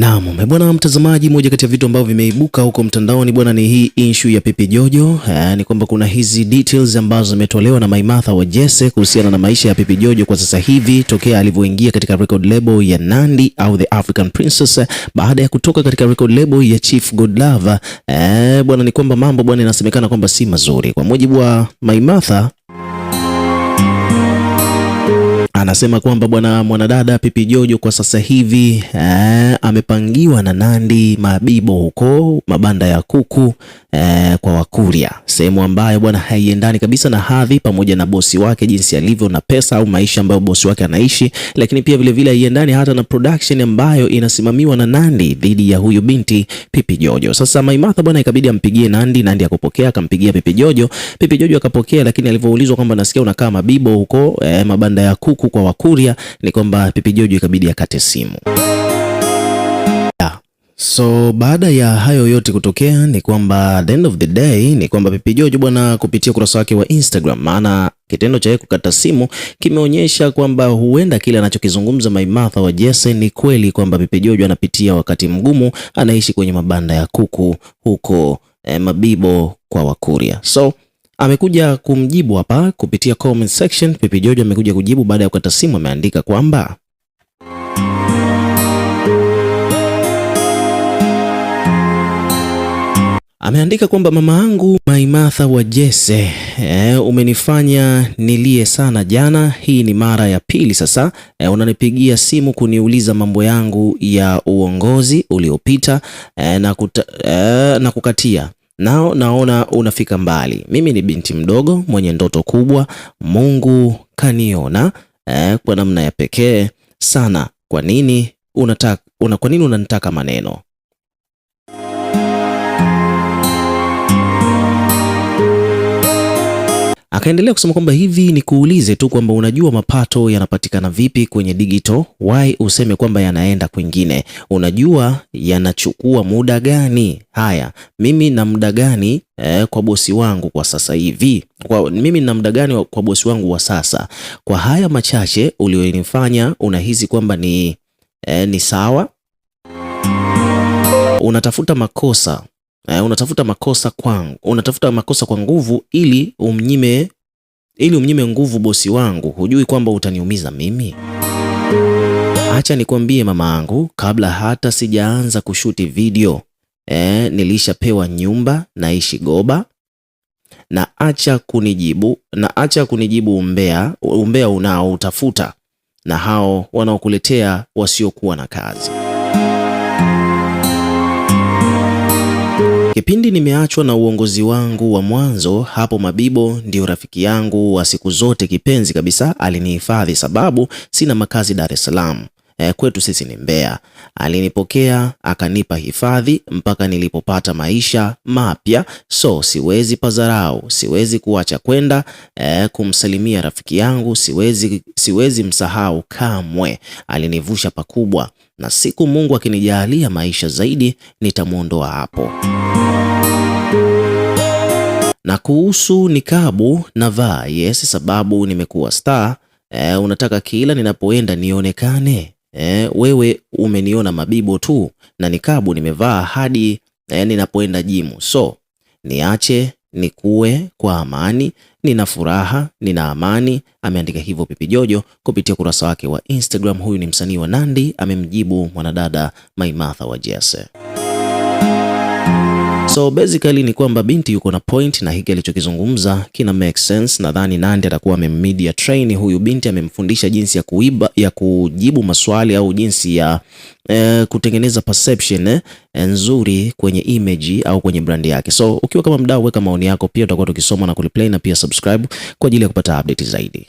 Naam, bwana mtazamaji, moja kati ya vitu ambavyo vimeibuka huko mtandaoni bwana ni hii issue ya Pipi Jojo. Ni kwamba kuna hizi details ambazo zimetolewa na Maimartha wa Jesse kuhusiana na maisha ya Pipi Jojo kwa sasa hivi tokea alivyoingia katika record label ya Nandy au The African Princess baada ya kutoka katika record label ya Chief Godlove. Bwana ni kwamba mambo bwana inasemekana kwamba si mazuri. Kwa mujibu wa Maimartha, anasema kwamba bwana mwanadada Pipi Jojo kwa sasa hivi amepangiwa na Nandy Mabibo huko mabanda ya kuku kwa Wakuria, sehemu ambayo bwana haiendani kabisa na hadhi pamoja na bosi wake jinsi alivyo na pesa au maisha ambayo bosi wake anaishi, lakini pia vile vile haiendani hata na production ambayo inasimamiwa na Nandy dhidi ya huyu binti Pipi Jojo. Sasa Maimartha bwana ikabidi ampigie Nandy akapokea, akampigia Pipi Jojo akapokea, lakini alivyoulizwa kwamba nasikia unakaa Mabibo huko mabanda ya kuku kwa Wakuria, ni kwamba Pipi Jojo ikabidi akate simu. So baada ya hayo yote kutokea ni kwamba at the end of the day ni kwamba Pipi Jojo bwana kupitia ukurasa wake wa Instagram, maana kitendo cha kukata simu kimeonyesha kwamba huenda kile anachokizungumza Maimartha wa Jesse ni kweli, kwamba Pipi Jojo anapitia wakati mgumu, anaishi kwenye mabanda ya kuku huko Mabibo kwa Wakuria. So amekuja kumjibu hapa kupitia comment section. Pipi Jojo amekuja kujibu baada ya kukata simu, ameandika kwamba mama yangu Maimartha wa Jesse, umenifanya nilie sana jana. Hii ni mara ya pili sasa unanipigia simu kuniuliza mambo yangu ya uongozi uliopita na kukatia. Naona unafika mbali. Mimi ni binti mdogo mwenye ndoto kubwa. Mungu kaniona kwa namna ya pekee sana. Kwa nini unanitaka maneno? Akaendelea kusema kwamba hivi ni kuulize tu kwamba unajua mapato yanapatikana vipi kwenye digital? Why useme kwamba yanaenda kwingine? Unajua yanachukua muda gani? Haya, mimi na muda gani kwa bosi wangu kwa sasa hivi? Mimi na muda gani kwa bosi wangu wa sasa? Kwa haya machache ulionifanya unahisi kwamba ni sawa? Unatafuta makosa kwa nguvu ili umnyime nguvu bosi wangu. Hujui kwamba utaniumiza mimi? Acha nikwambie mama yangu, kabla hata sijaanza kushuti video nilishapewa nyumba, naishi Goba, na acha kunijibu umbea unaoutafuta na hao wanaokuletea wasiokuwa na kazi. Kipindi nimeachwa na uongozi wangu wa mwanzo hapo, Mabibo ndio rafiki yangu wa siku zote, kipenzi kabisa. Alinihifadhi sababu sina makazi Dar es Salaam, kwetu sisi ni Mbeya. Alinipokea akanipa hifadhi mpaka nilipopata maisha mapya. So siwezi pazarau, siwezi kuacha kwenda kumsalimia rafiki yangu, siwezi msahau kamwe. Alinivusha pakubwa, na siku Mungu akinijalia maisha zaidi nitamuondoa hapo. Na kuhusu nikabu navaa, yes, sababu nimekuwa star. Unataka kila ninapoenda nionekane? Wewe umeniona Mabibo tu, na nikabu nimevaa hadi ninapoenda jimu. So niache nikuwe kwa amani, nina furaha, nina amani. Ameandika hivyo Pipi Jojo kupitia ukurasa wake wa Instagram. Huyu ni msanii wa Nandy, amemjibu mwanadada Maimartha wa Jesse. So basically ni kwamba binti yuko na point, na hiki alichokizungumza kina make sense. Nadhani Nandy atakuwa amemmedia train huyu binti, amemfundisha jinsi ya kujibu maswali au jinsi ya kutengeneza perception nzuri kwenye image au kwenye brand yake. So ukiwa kama mdau, weka maoni yako, pia tutakuwa tukisoma na kureplay, na pia subscribe kwa ajili ya kupata update zaidi.